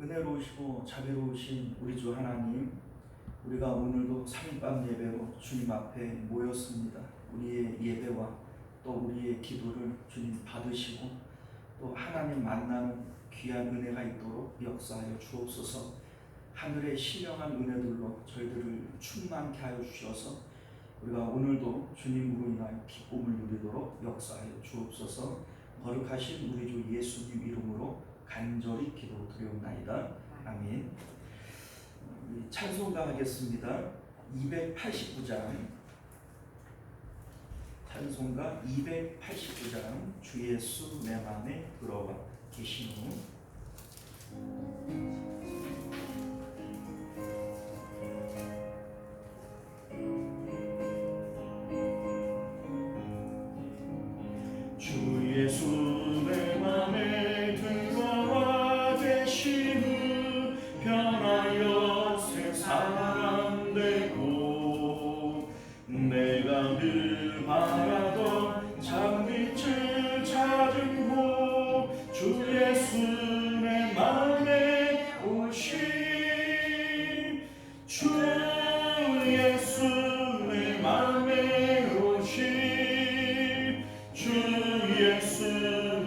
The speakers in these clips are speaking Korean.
은혜로우시고 자비로우신 우리 주 하나님, 우리가 오늘도 3일밤 예배로 주님 앞에 모였습니다. 우리의 예배와 또 우리의 기도를 주님 받으시고 또 하나님 만나는 귀한 은혜가 있도록 역사하여 주옵소서. 하늘의 신령한 은혜들로 저희들을 충만케 하여 주셔서 우리가 오늘도 주님으로 인하여 기쁨을 누리도록 역사하여 주옵소서. 거룩하신 우리 주 예수님 이름으로 간절히 기도드리옵나이다. 아멘. 찬송가 하겠습니다. 289장 찬송가 289장 주 예수 내 맘에 들어와 계시노. 주 예수 내 맘에 들어와 계시니 변하여 새 사람 되고 내가 늘 바라던 참빛을 찾은 곳 주 예수 내 맘에 오시 주 예수 내 맘에 오시 주 예수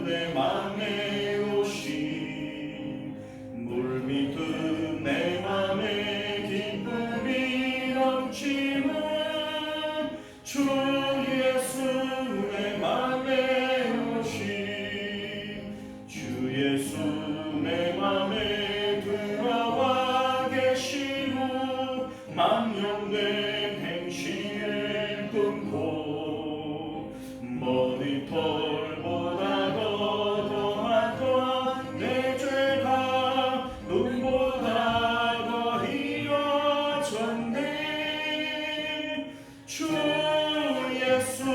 내 맘에 오시 물밑은 내 맘에 기쁨이 넘치는 주 예수 내 맘에 오시 주 예수 내 맘에 들어와 계시고 망령된 행실을 끊고 머리털보다 더한 내 죄가 눈보다 더 희어졌네 주 예수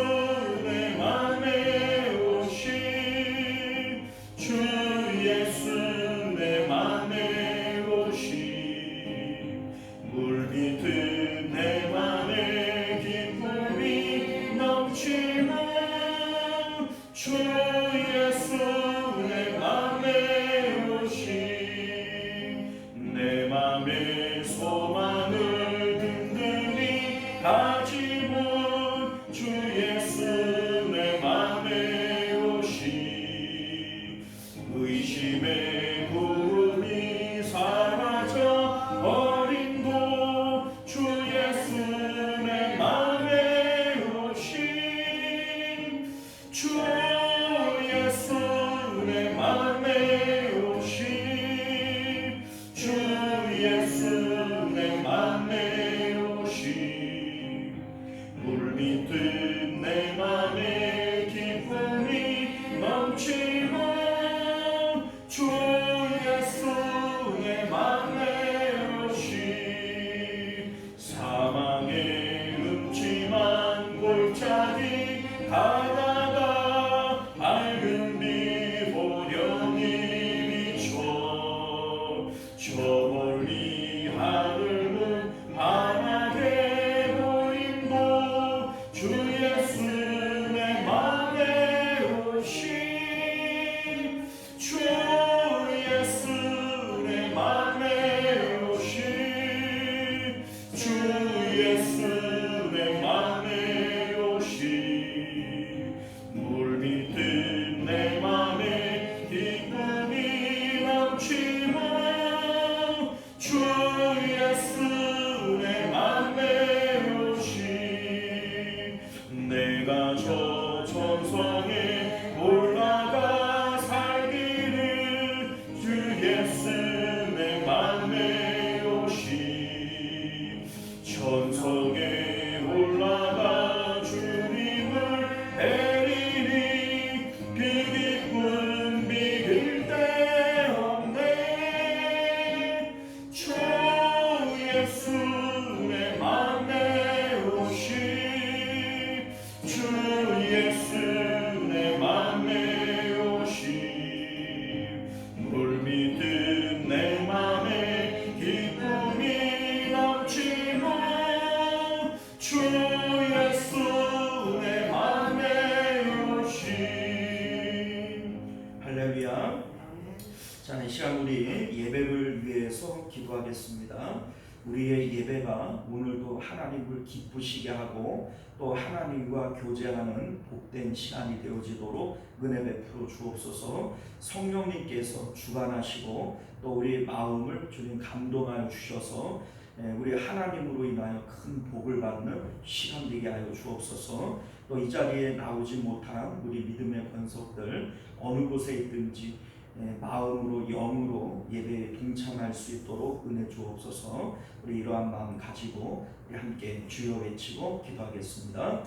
내 맘에 오시 주 예수 내 맘에 오시 물밑은 내 위해서 기도하겠습니다. 우리의 예배가 오늘도 하나님을 기쁘시게 하고 또 하나님과 교제하는 복된 시간이 되어지도록 은혜 베풀어 주옵소서. 성령님께서 주관하시고 또 우리의 마음을 주님 감동하여 주셔서 우리 하나님으로 인하여 큰 복을 받는 시간 되게 하여 주옵소서. 또 이 자리에 나오지 못한 우리 믿음의 권속들 어느 곳에 있든지 마음으로 영으로 예배에 동참할 수 있도록 은혜 주옵소서. 우리 이러한 마음 가지고 우리 함께 주여 외치고 기도하겠습니다.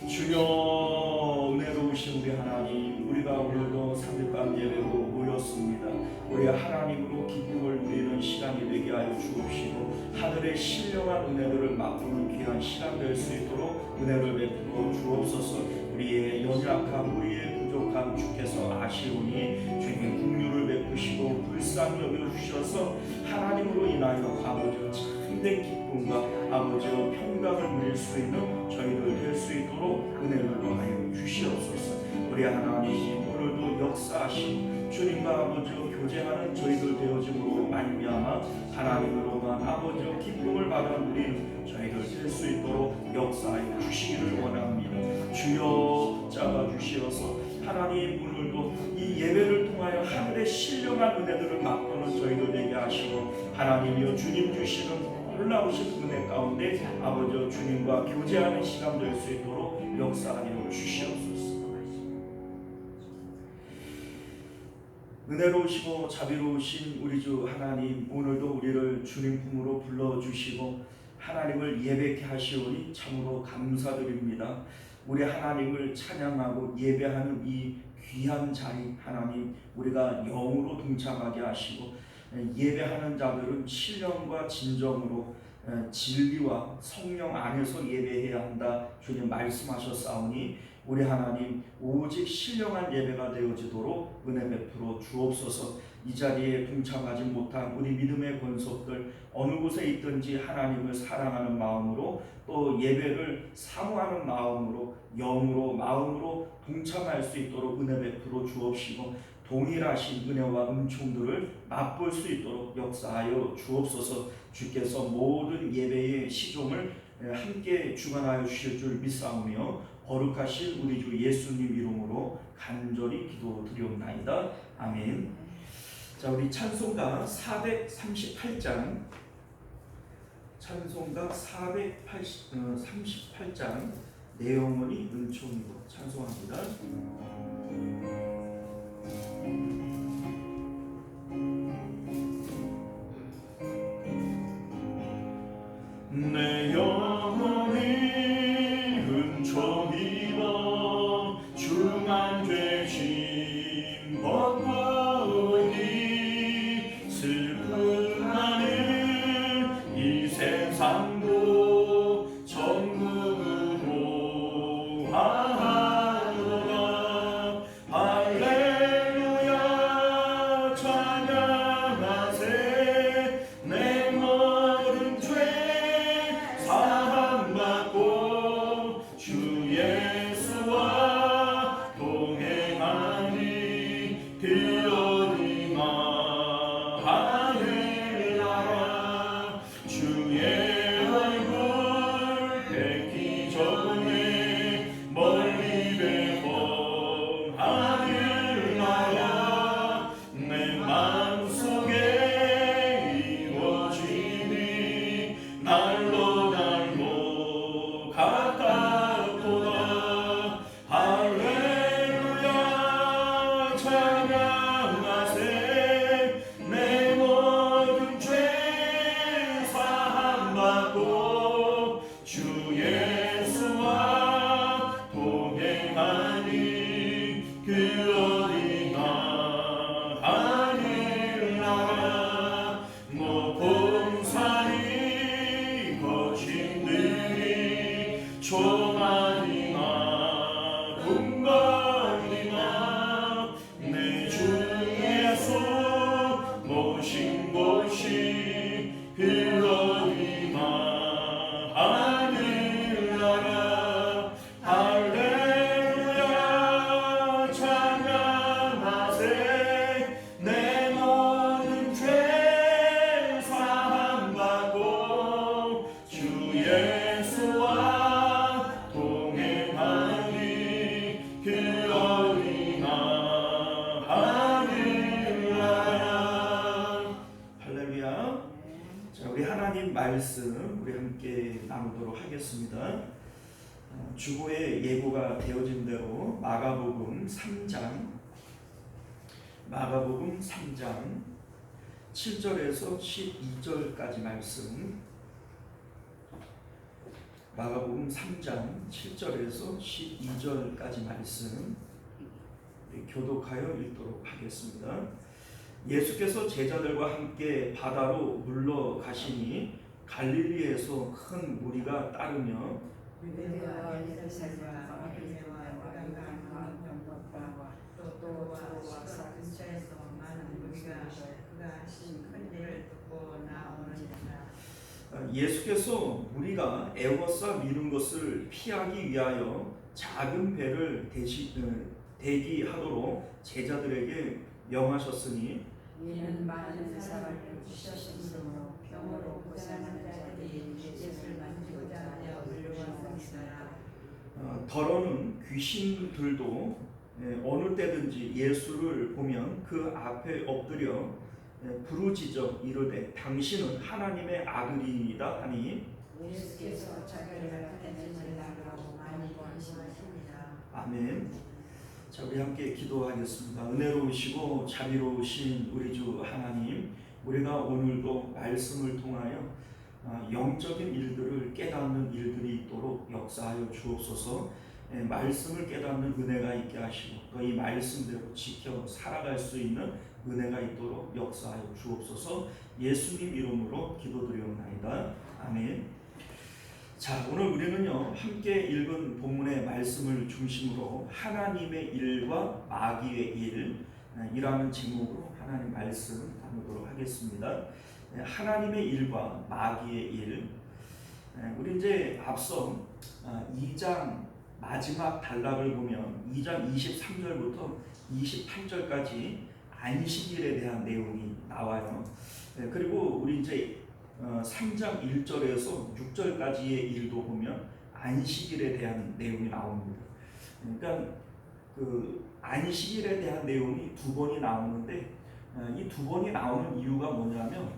주여, 은혜로우신 우리 하나님, 우리가 오늘도 삼일밤 예배로 모였습니다. 우리 하나님으로 기쁨을 누리는 시간이 되게 하여 주옵시고 하늘의 신령한 은혜들을 맛보는 귀한 시간 될 수 있도록 은혜를 베풀어 주옵소서. 우리의 연약함, 우리의 부족함 주께서 아시오니 주님 긍휼을 베푸시고 불쌍히 여겨주셔서 하나님으로 인하여 아버지의 참된 기쁨과 아버지의 평강을 누릴 수 있는 저희들 될 수 있도록 은혜를 더하여 주시옵소서. 우리 하나님 오늘도 역사하시고 주님과 아버지와 교제하는 저희들 되어짐으로 말미암아 하나님으로만 아버지와 기쁨을 받아 누리는 저희들 될 수 있도록 역사하여 주시기를 원합니다. 주여 붙잡아 주시어서 하나님 오늘도 이 예배를 통하여 하늘의 신령한 은혜들을 맛보는 저희들 되게 하시고 하나님이여 주님 주시는 놀라우신 은혜 가운데 아버지와 주님과 교제하는 시간 될 수 있도록 역사하여 주시옵소서. 은혜로우시고 자비로우신 우리 주 하나님, 오늘도 우리를 주님 품으로 불러주시고 하나님을 예배케 하시오니 참으로 감사드립니다. 우리 하나님을 찬양하고 예배하는 이 귀한 자리 하나님, 우리가 영으로 동참하게 하시고 예배하는 자들은 신령과 진정으로 진리와 성령 안에서 예배해야 한다 주님 말씀하셨사오니 우리 하나님 오직 신령한 예배가 되어지도록 은혜 베풀어 주옵소서. 이 자리에 동참하지 못한 우리 믿음의 권속들 어느 곳에 있든지 하나님을 사랑하는 마음으로 또 예배를 사모하는 마음으로 영으로 마음으로 동참할 수 있도록 은혜 베풀어 주옵시고 동일하신 은혜와 은총들을 맛볼 수 있도록 역사하여 주옵소서. 주께서 모든 예배의 시종을 함께 주관하여 주실 줄 믿사오며 거룩하신 우리 주 예수님 이름으로 간절히 기도드리옵나이다. 아멘. 자, 우리 찬송가 438장 찬송가 438장 내 영혼이 은총이고 찬송합니다. 내 영혼이 은총이고 중한 죄짐 벗고니 슬픈 나는 이 세상도 천국으로 하노라. 할렐루야 말씀 우리 함께 나누도록 하겠습니다. 주보에 예고가 되어진 대로 마가복음 3장 7절에서 12절까지 말씀, 마가복음 3장 7절에서 12절까지 말씀 교독하여 읽도록 하겠습니다. 예수께서 제자들과 함께 바다로 물러가시니 갈릴리에서 큰 무리가 따르며 유대와 예루살렘과 갈릴리와 요단강 건너편과 또 와서 근처에서 많은 무리가 그가 하신 큰 일을 듣고 나오느니라. 예수께서 무리가 애워싸 미는 것을 피하기 위하여 작은 배를 대기하도록 제자들에게 명하셨으니 이는 많은 사람을 주셨으므로 병으로 고생하는 자들이 예수를 만지고자 하여 물려왔으니라. 더러는 귀신들도 어느 때든지 예수를 보면 그 앞에 엎드려 부르짖어 이르되 당신은 하나님의 아들이다 하니 예수께서 자기를 나타내지 말라고 많이 권하십니다. 아멘. 자, 우리 함께 기도하겠습니다. 은혜로우시고 자비로우신 우리 주 하나님, 우리가 오늘도 말씀을 통하여 영적인 일들을 깨닫는 일들이 있도록 역사하여 주옵소서. 말씀을 깨닫는 은혜가 있게 하시고 또 이 말씀대로 지켜 살아갈 수 있는 은혜가 있도록 역사하여 주옵소서. 예수님 이름으로 기도드리옵나이다. 아멘. 자, 오늘 우리는요 함께 읽은 본문의 말씀을 중심으로 하나님의 일과 마귀의 일이라는 제목으로 하나님 말씀 나누도록 하겠습니다. 하나님의 일과 마귀의 일. 우리 이제 앞서 2장 마지막 단락을 보면 2장 23절부터 28절까지 안식일에 대한 내용이 나와요. 그리고 우리 이제 3장 1절에서 6절까지의 일도 보면 안식일에 대한 내용이 나옵니다. 그러니까 그 안식일에 대한 내용이 두 번이 나오는데 이 두 번이 나오는 이유가 뭐냐면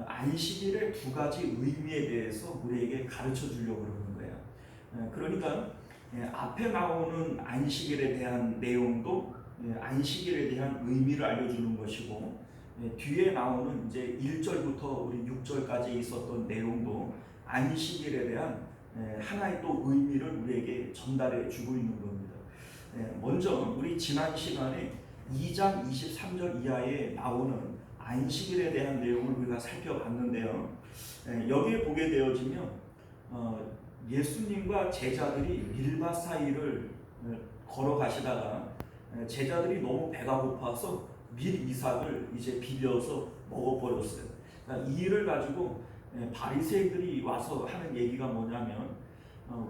안식일의 두 가지 의미에 대해서 우리에게 가르쳐 주려고 그러는 거예요. 그러니까 앞에 나오는 안식일에 대한 내용도 안식일에 대한 의미를 알려주는 것이고 뒤에 나오는 이제 1절부터 우리 6절까지 있었던 내용도 안식일에 대한 하나의 또 의미를 우리에게 전달해 주고 있는 겁니다. 먼저 우리 지난 시간에 2장 23절 이하에 나오는 안식일에 대한 내용을 우리가 살펴봤는데요. 여기에 보게 되어지면 예수님과 제자들이 밀밭 사이를 걸어가시다가 제자들이 너무 배가 고파서 밀 이삭을 이제 비벼서 먹어버렸어요. 그러니까 이 일을 가지고 바리새인들이 와서 하는 얘기가 뭐냐면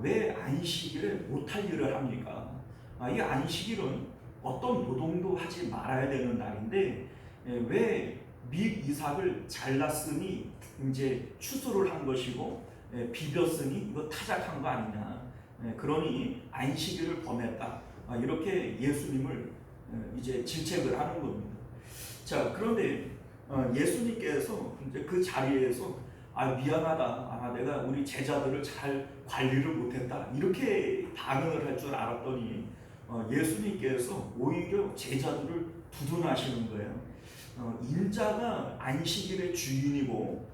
왜 안식일에 못할 일을 합니까? 이 안식일은 어떤 노동도 하지 말아야 되는 날인데 왜 밀 이삭을 잘랐으니 이제 추수를 한 것이고 비볐으니 이거 타작한 거 아니냐? 그러니 안식일을 범했다. 이렇게 예수님을 이제 질책을 하는 겁니다. 자, 그런데 예수님께서 이제 그 자리에서 미안하다. 내가 우리 제자들을 잘 관리를 못했다. 이렇게 반응을 할 줄 알았더니 예수님께서 오히려 제자들을 두둔하시는 거예요. 인자가 안식일의 주인이고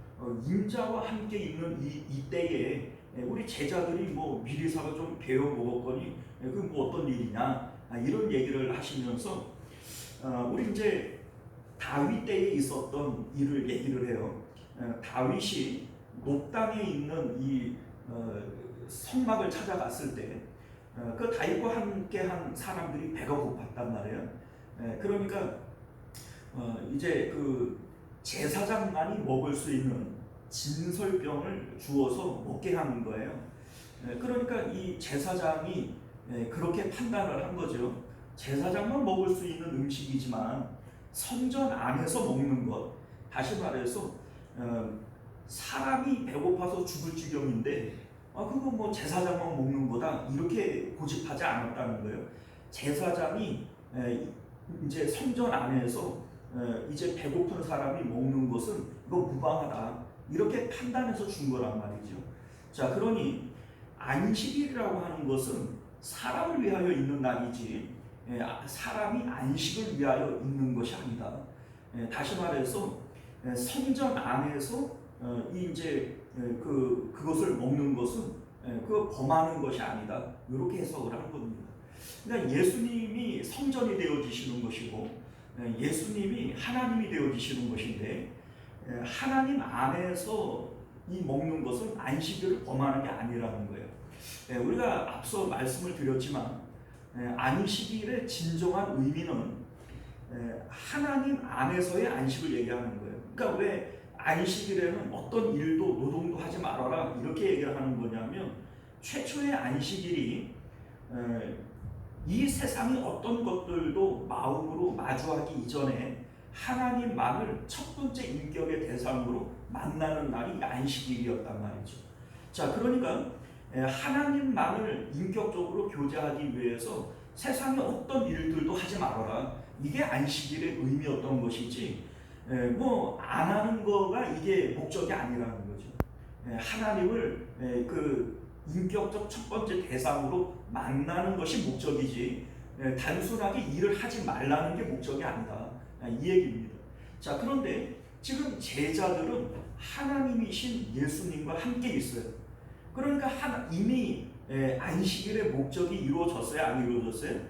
인자와 함께 있는 이 때에 우리 제자들이 뭐 미리사가 좀 배워 먹었거니 그 뭐 어떤 일이냐 이런 얘기를 하시면서 우리 이제 다윗 때에 있었던 일을 얘기를 해요. 다윗이 녹당에 있는 이 성막을 찾아갔을 때 그 다윗과 함께한 사람들이 배가 고팠단 말이에요. 그러니까 이제 그 제사장만이 먹을 수 있는 진설병을 주어서 먹게 하는 거예요. 그러니까 이 제사장이 그렇게 판단을 한 거죠. 제사장만 먹을 수 있는 음식이지만 성전 안에서 먹는 것, 다시 말해서 사람이 배고파서 죽을 지경인데 그거 뭐 제사장만 먹는 거다 이렇게 고집하지 않았다는 거예요. 제사장이 이제 성전 안에서 이제 배고픈 사람이 먹는 것은 이거 무방하다 이렇게 판단해서 준 거란 말이죠. 자, 그러니 안식일이라고 하는 것은 사람을 위하여 있는 날이지 사람이 안식을 위하여 있는 것이 아니다. 다시 말해서 성전 안에서 이제 그것을 먹는 것은 그 범하는 것이 아니다. 이렇게 해석을 한 겁니다. 그러니까 예수님이 성전이 되어지시는 것이고 예수님이 하나님이 되어지시는 것인데 하나님 안에서 이 먹는 것은 안식일을 범하는 게 아니라는 거예요. 우리가 앞서 말씀을 드렸지만 안식일의 진정한 의미는 하나님 안에서의 안식을 얘기하는 거예요. 그러니까 왜 안식일에는 어떤 일도 노동도 하지 말아라 이렇게 얘기를 하는 거냐면 최초의 안식일이 이 세상의 어떤 것들도 마음으로 마주하기 이전에 하나님만을 첫 번째 인격의 대상으로 만나는 날이 안식일이었단 말이죠. 자, 그러니까 하나님만을 인격적으로 교제하기 위해서 세상의 어떤 일들도 하지 말아라. 이게 안식일의 의미였던 것이지 뭐 안 하는 거가 이게 목적이 아니라는 거죠. 하나님을 그 인격적 첫 번째 대상으로 만나는 것이 목적이지 단순하게 일을 하지 말라는 게 목적이 아니다. 이 얘기입니다. 자, 그런데 지금 제자들은 하나님이신 예수님과 함께 있어요. 그러니까 이미 안식일의 목적이 이루어졌어요? 안 이루어졌어요?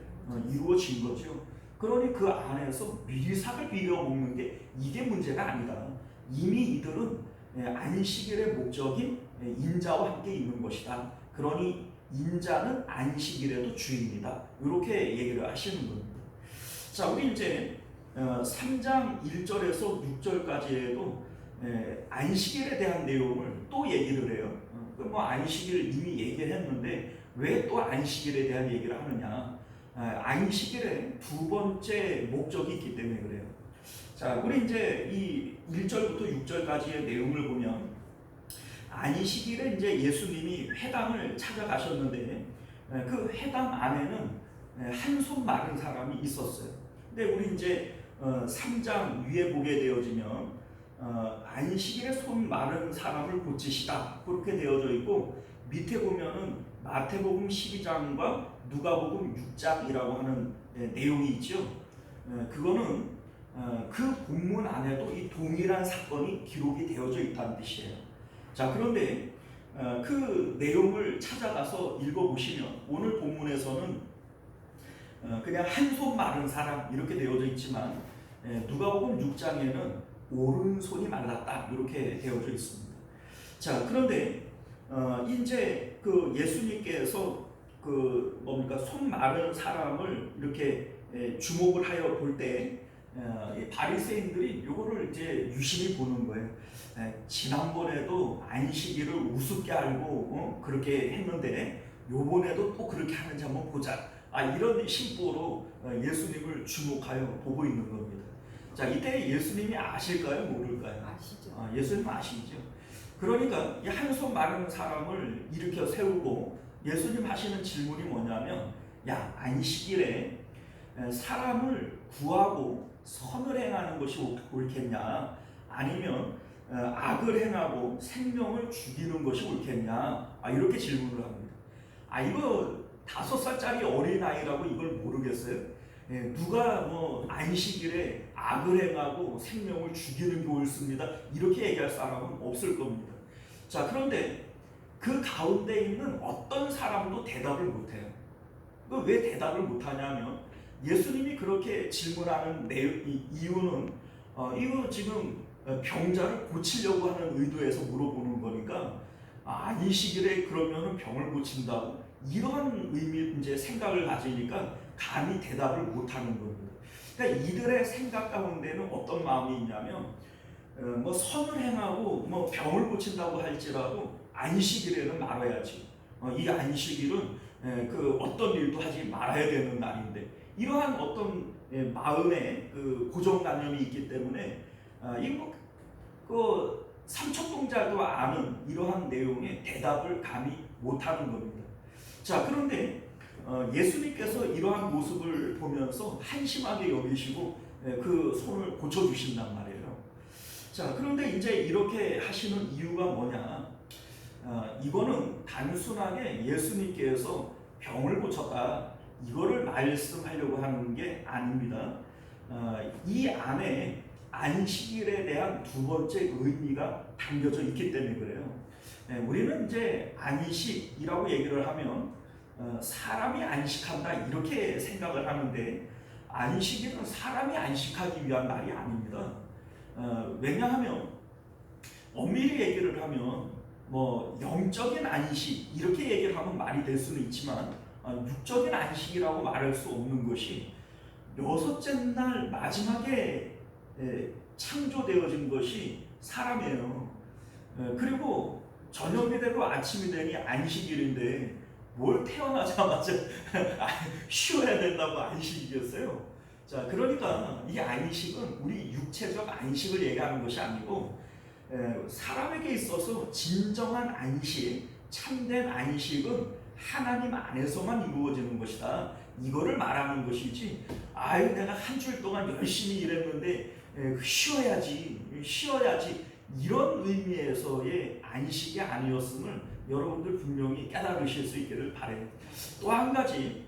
이루어진 거죠. 그러니 그 안에서 미리삭을 비벼 먹는 게 이게 문제가 아니다. 이미 이들은 안식일의 목적인 인자와 함께 있는 것이다. 그러니 인자는 안식일에도 주입니다. 이렇게 얘기를 하시는 겁니다. 자, 우리 이제 3장 1절에서 6절까지에도 안식일에 대한 내용을 또 얘기를 해요. 뭐 안식일 이미 얘기를 했는데 왜 또 안식일에 대한 얘기를 하느냐? 안식일의 두 번째 목적이 있기 때문에 그래요. 자, 우리 이제 이 1절부터 6절까지의 내용을 보면 안식일에 이제 예수님이 회당을 찾아가셨는데 그 회당 안에는 한 손 마른 사람이 있었어요. 근데 우리 이제 3장 위에 보게 되어지면 안식일에 손 마른 사람을 고치시다 그렇게 되어져 있고 밑에 보면은 마태복음 12장과 누가복음 6장이라고 하는 내용이 있죠. 그거는 그 본문 안에도 이 동일한 사건이 기록이 되어져 있다는 뜻이에요. 자, 그런데 그 내용을 찾아가서 읽어보시면 오늘 본문에서는 그냥 한 손 마른 사람 이렇게 되어져 있지만 누가복음 6장에는 오른손이 말랐다 이렇게 되어져 있습니다. 자, 그런데 이제 그 예수님께서 그 뭡니까 손 마른 사람을 이렇게 주목을 하여 볼 때 바리새인들이 이거를 이제 유심히 보는 거예요. 지난번에도 안식일을 우습게 알고 그렇게 했는데 요번에도 또 그렇게 하는지 한번 보자. 이런 심보로 예수님을 주목하여 보고 있는 겁니다. 자, 이때 예수님이 아실까요? 모를까요? 아시죠. 예수님 아시죠? 그러니까 이 한 손 마른 사람을 일으켜 세우고 예수님 하시는 질문이 뭐냐면 야, 안식일에 사람을 구하고 선을 행하는 것이 옳겠냐 아니면 악을 행하고 생명을 죽이는 것이 옳겠냐 이렇게 질문을 합니다. 이거 5살짜리 어린아이라고 이걸 모르겠어요? 누가 뭐 안식일에 악을 행하고 생명을 죽이는 게 옳습니다 이렇게 얘기할 사람은 없을 겁니다. 자, 그런데 그 가운데 있는 어떤 사람도 대답을 못해요. 왜 대답을 못하냐면 예수님이 그렇게 질문하는 이유는 이거 지금 병자를 고치려고 하는 의도에서 물어보는 거니까 안식일에 그러면은 병을 고친다고 이러한 의미 이제 생각을 가지니까 감히 대답을 못하는 겁니다. 그러니까 이들의 생각 가운데는 어떤 마음이 있냐면 뭐 선을 행하고 뭐 병을 고친다고 할지라도 안식일에는 말아야지. 이 안식일은 그 어떤 일도 하지 말아야 되는 날인데 이러한 어떤 마음의 그 고정관념이 있기 때문에 이거 그 삼척동자도 아는 이러한 내용에 대답을 감히 못하는 겁니다. 자, 그런데 예수님께서 이러한 모습을 보면서 한심하게 여기시고 그 손을 고쳐주신단 말이에요. 자, 그런데 이제 이렇게 하시는 이유가 뭐냐? 이거는 단순하게 예수님께서 병을 고쳤다 이거를 말씀하려고 하는 게 아닙니다. 이 안에 안식일에 대한 두 번째 의미가 담겨져 있기 때문에 그래요. 우리는 이제 안식이라고 얘기를 하면 사람이 안식한다 이렇게 생각을 하는데 안식일은 사람이 안식하기 위한 말이 아닙니다. 왜냐하면 엄밀히 얘기를 하면 뭐 영적인 안식 이렇게 얘기를 하면 말이 될 수는 있지만 육적인 안식이라고 말할 수 없는 것이 여섯째 날 마지막에 창조되어진 것이 사람이에요. 그리고 저녁이 되고 아침이 되니 안식일인데 뭘 태어나자마자 쉬어야 된다고 안식이겠어요? 자, 그러니까 이 안식은 우리 육체적 안식을 얘기하는 것이 아니고 사람에게 있어서 진정한 안식, 참된 안식은 하나님 안에서만 이루어지는 것이다. 이거를 말하는 것이지. 아유, 내가 한 주일 동안 열심히 일했는데 쉬어야지 이런 의미에서의 안식이 아니었음을 여러분들 분명히 깨달으실 수 있기를 바라요. 또 한 가지,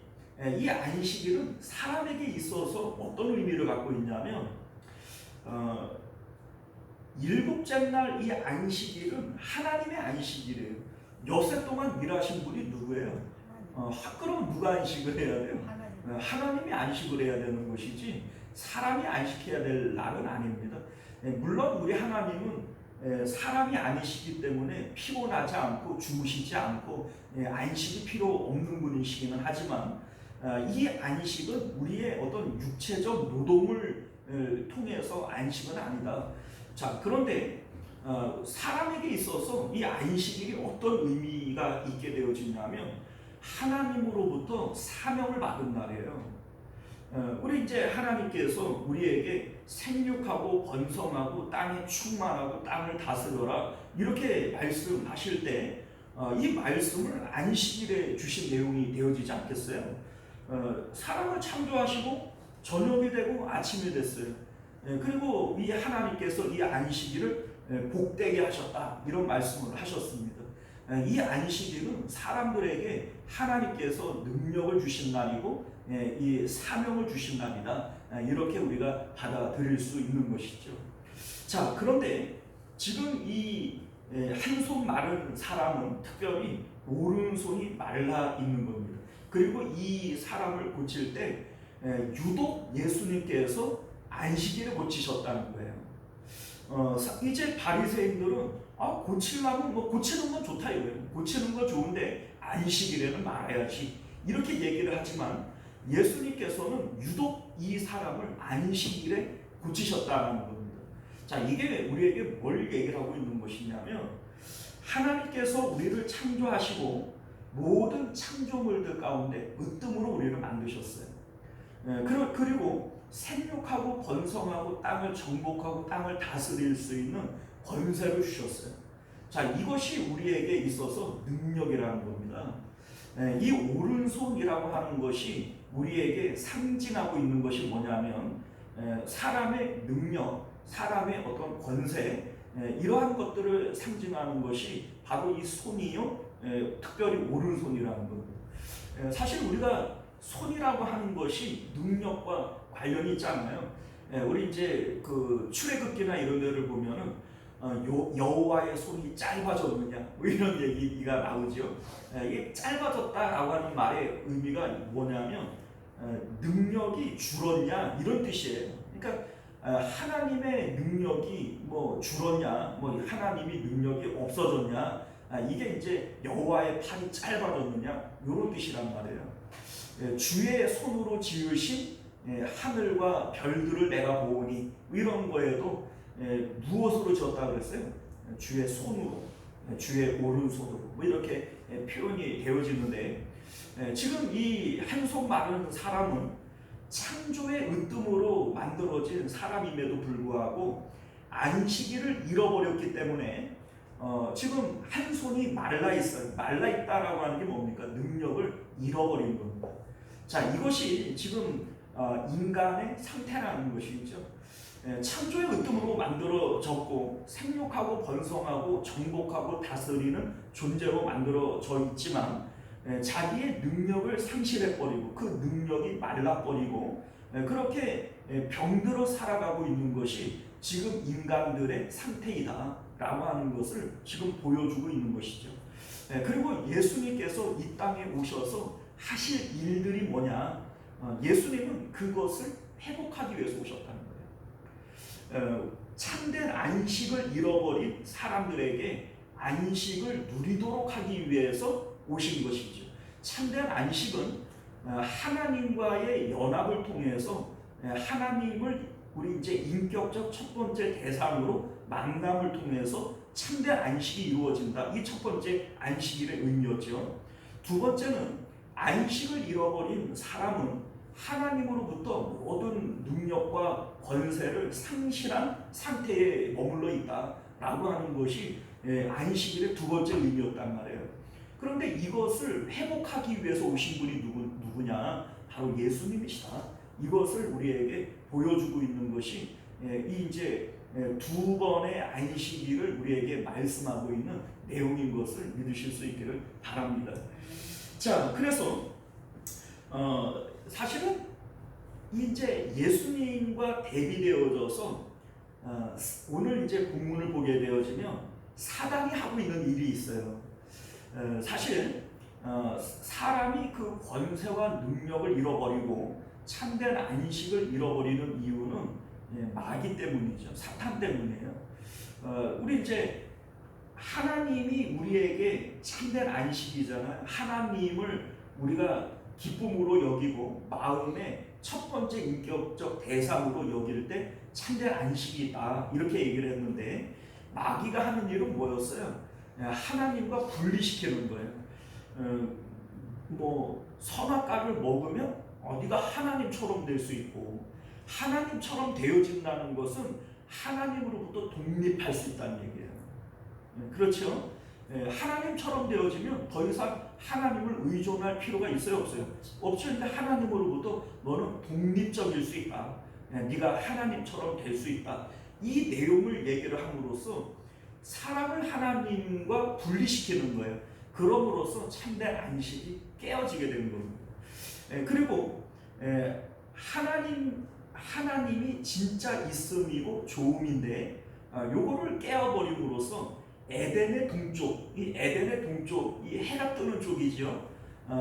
이 안식일은 사람에게 있어서 어떤 의미를 갖고 있냐면 일곱째 날 이 안식일은 하나님의 안식일이에요. 엿새 동안 일하신 분이 누구예요? 그럼 누가 안식을 해야 돼요? 하나님이 안식을 해야 되는 것이지 사람이 안식해야 될 날은 아닙니다. 물론 우리 하나님은 사람이 아니시기 때문에 피곤하지 않고 주무시지 않고 안식이 필요 없는 분이시기는 하지만 이 안식은 우리의 어떤 육체적 노동을 통해서 안식은 아니다. 자, 그런데 사람에게 있어서 이 안식일이 어떤 의미가 있게 되어지냐면 하나님으로부터 사명을 받은 날이에요. 우리 이제 하나님께서 우리에게 생육하고 번성하고 땅에 충만하고 땅을 다스려라 이렇게 말씀하실 때 이 말씀을 안식일에 주신 내용이 되어지지 않겠어요? 사람을 창조하시고 저녁이 되고 아침이 됐어요. 그리고 이 하나님께서 이 안식일을 복되게 하셨다 이런 말씀을 하셨습니다. 이 안식일은 사람들에게 하나님께서 능력을 주신 날이고 이 사명을 주신 날이다 이렇게 우리가 받아들일 수 있는 것이죠. 자, 그런데 지금 이 한 손 마른 사람은 특별히 오른손이 말라 있는 겁니다. 그리고 이 사람을 고칠 때 유독 예수님께서 안식일을 고치셨다는 거예요. 이제 바리새인들은 고치려면 뭐 고치는 건 좋다 이거예요. 고치는 건 좋은데 안식일에는 말아야지 이렇게 얘기를 하지만 예수님께서는 유독 이 사람을 안식일에 고치셨다는 겁니다. 자, 이게 우리에게 뭘 얘기를 하고 있는 것이냐면 하나님께서 우리를 창조하시고 모든 창조물들 가운데 으뜸으로 우리를 만드셨어요. 그리고 생육하고 번성하고 땅을 정복하고 땅을 다스릴 수 있는 권세를 주셨어요. 자, 이것이 우리에게 있어서 능력이라는 겁니다. 이 오른손이라고 하는 것이 우리에게 상징하고 있는 것이 뭐냐면 사람의 능력, 사람의 어떤 권세 이러한 것들을 상징하는 것이 바로 이 손이요, 특별히 오른손이라는 겁니다. 사실 우리가 손이라고 하는 것이 능력과 관련이 있잖아요. 우리 이제 그 출애굽기나 이런 데를 보면은 여호와의 손이 짧아졌느냐 뭐 이런 얘기가 나오죠. 이게 짧아졌다라고 하는 말의 의미가 뭐냐면 능력이 줄었냐 이런 뜻이에요. 그러니까 하나님의 능력이 뭐 줄었냐, 뭐 하나님이 능력이 없어졌냐, 이게 이제 여호와의 팔이 짧아졌느냐 이런 뜻이란 말이에요. 주의 손으로 지으신 하늘과 별들을 내가 보오니 이런 거에도 무엇으로 지었다 그랬어요? 주의 손으로, 주의 오른손으로 뭐 이렇게 표현이 되어지는데 지금 이 한 손 마른 사람은 창조의 으뜸으로 만들어진 사람임에도 불구하고 안식일을 잃어버렸기 때문에 지금 한 손이 말라 있어요. 말라 있다라고 하는 게 뭡니까? 능력을 잃어버린 겁니다. 자, 이것이 지금 인간의 상태라는 것이죠. 창조의 으뜸으로 만들어졌고 생육하고 번성하고 정복하고 다스리는 존재로 만들어져 있지만 자기의 능력을 상실해버리고 그 능력이 말라버리고 그렇게 병들어 살아가고 있는 것이 지금 인간들의 상태이다 라고 하는 것을 지금 보여주고 있는 것이죠. 그리고 예수님께서 이 땅에 오셔서 하실 일들이 뭐냐? 예수님은 그것을 회복하기 위해서 오셨다는 거예요. 참된 안식을 잃어버린 사람들에게 안식을 누리도록 하기 위해서 오신 것이죠. 참된 안식은 하나님과의 연합을 통해서 하나님을 우리 이제 인격적 첫 번째 대상으로 만남을 통해서 참된 안식이 이루어진다. 이 첫 번째 안식일의 의미였죠. 두 번째는 안식을 잃어버린 사람은 하나님으로부터 모든 능력과 권세를 상실한 상태에 머물러 있다라고 하는 것이 안식일의 두 번째 의미였단 말이에요. 그런데 이것을 회복하기 위해서 오신 분이 누구냐? 바로 예수님이시다. 이것을 우리에게 보여주고 있는 것이 이 이제 두 번의 안식일을 우리에게 말씀하고 있는 내용인 것을 믿으실 수 있기를 바랍니다. 자, 그래서 사실은 이제 예수님과 대비되어져서 오늘 이제 본문을 보게 되어지면 사단이 하고 있는 일이 있어요. 사실 사람이 그 권세와 능력을 잃어버리고 참된 안식을 잃어버리는 이유는 마귀 때문이죠. 사탄 때문이에요. 우리 이제 하나님이 우리에게 참된 안식이잖아요. 하나님을 우리가 기쁨으로 여기고 마음의 첫 번째 인격적 대상으로 여길 때 참된 안식이다 이렇게 얘기를 했는데 마귀가 하는 일은 뭐였어요? 하나님과 분리시키는 거예요. 뭐 선악과를 먹으면 네가 하나님처럼 될 수 있고 하나님처럼 되어진다는 것은 하나님으로부터 독립할 수 있다는 얘기예요. 그렇죠? 하나님처럼 되어지면 더 이상 하나님을 의존할 필요가 있어요, 없어요? 없죠. 근데 하나님으로부터 너는 독립적일 수 있다. 네가 하나님처럼 될 수 있다. 이 내용을 얘기를 함으로써 사람을 하나님과 분리시키는 거예요. 그럼으로써 참된 안식이 깨어지게 되는 겁니다. 그리고 하나님이 진짜 있음이고 좋음인데 요거를 깨어버림으로써 에덴의 동쪽, 이 에덴의 동쪽, 이 해가 뜨는 쪽이죠.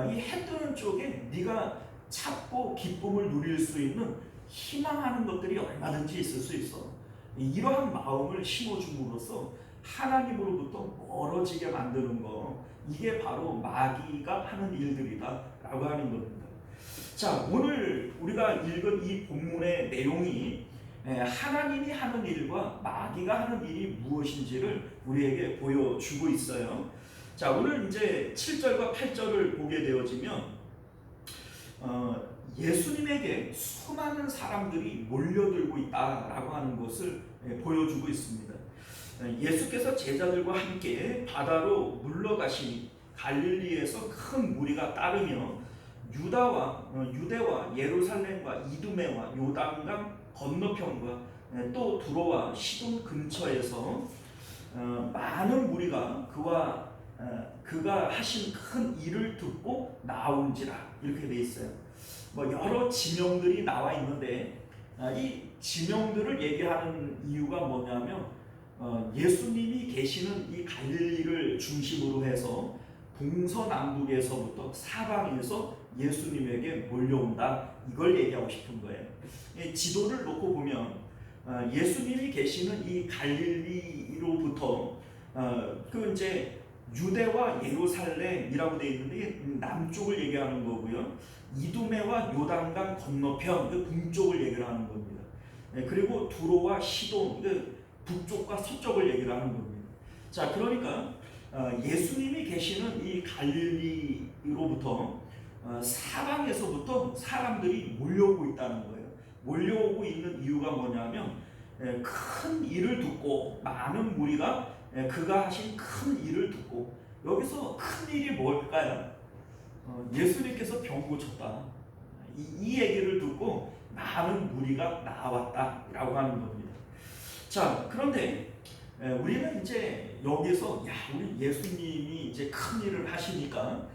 이 해 뜨는 쪽에 네가 찾고 기쁨을 누릴 수 있는 희망하는 것들이 얼마든지 있을 수 있어. 이러한 마음을 심어줌으로써 하나님으로부터 멀어지게 만드는 거, 이게 바로 마귀가 하는 일들이다라고 하는 겁니다. 자, 오늘 우리가 읽은 이 본문의 내용이 하나님이 하는 일과 마귀가 하는 일이 무엇인지를 우리에게 보여주고 있어요. 자, 오늘 이제 7절과 8절을 보게 되어지면 예수님에게 수많은 사람들이 몰려들고 있다라고 하는 것을 보여주고 있습니다. 예수께서 제자들과 함께 바다로 물러가시니 갈릴리에서 큰 무리가 따르며 유대와 예루살렘과 이두메와 요단강 건너편과 또 두로와 시돈 근처에서 많은 무리가 그가 하신 큰 일을 듣고 나온지라 이렇게 돼 있어요. 뭐 여러 지명들이 나와 있는데 이 지명들을 얘기하는 이유가 뭐냐면 예수님이 계시는 이 갈릴리를 중심으로 해서 동서남북에서부터 사방에서 예수님에게 몰려온다, 이걸 얘기하고 싶은 거예요. 지도를 놓고 보면 예수님이 계시는 이 갈릴리로부터 그 이제 유대와 예루살렘이라고 되어 있는데 남쪽을 얘기하는 거고요. 이두메와 요단강 건너편 그 동쪽을 얘기를 하는 겁니다. 그리고 두로와 시돈 그 북쪽과 서쪽을 얘기를 하는 겁니다. 자, 그러니까 예수님이 계시는 이 갈릴리로부터 사방에서부터 사람들이 몰려오고 있다는 거예요. 몰려오고 있는 이유가 뭐냐면 큰 일을 듣고 많은 무리가 그가 하신 큰 일을 듣고, 여기서 큰 일이 뭘까요? 예수님께서 병 고쳤다. 이 얘기를 듣고 많은 무리가 나왔다라고 하는 겁니다. 자, 그런데 우리는 이제 여기서 우리 예수님이 이제 큰 일을 하시니까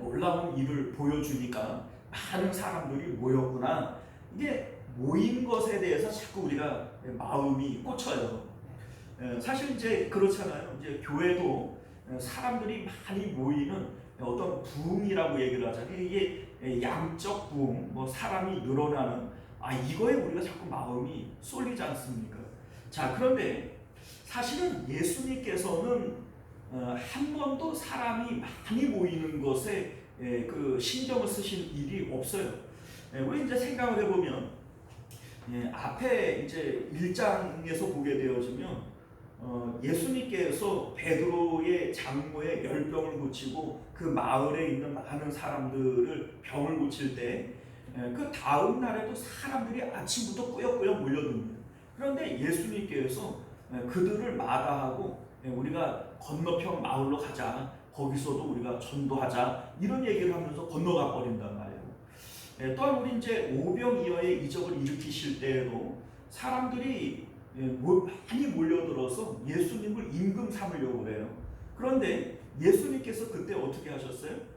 놀라운 일을 보여주니까 많은 사람들이 모였구나. 이게 모인 것에 대해서 자꾸 우리가 마음이 꽂혀요. 사실 이제 그렇잖아요. 이제 교회도 사람들이 많이 모이는 어떤 부흥이라고 얘기를 하잖아요. 이게 양적 부흥, 뭐 사람이 늘어나는 이거에 우리가 자꾸 마음이 쏠리지 않습니까? 자, 그런데 사실은 예수님께서는 한 번도 사람이 많이 모이는 것에 그 신경을 쓰신 일이 없어요. 우리 이제 생각을 해보면 앞에 이제 1장에서 보게 되어지면 예수님께서 베드로의 장모의 열병을 고치고 그 마을에 있는 많은 사람들을 병을 고칠 때 그 다음 날에도 사람들이 아침부터 꾸역꾸역 몰려듭니다. 그런데 예수님께서 그들을 마다하고 우리가 건너편 마을로 가자, 거기서도 우리가 전도하자, 이런 얘기를 하면서 건너가 버린단 말이에요. 또한 우리 이제 오병이어의 이적을 일으키실 때에도 사람들이 많이 몰려들어서 예수님을 임금 삼으려고 그래요. 그런데 예수님께서 그때 어떻게 하셨어요?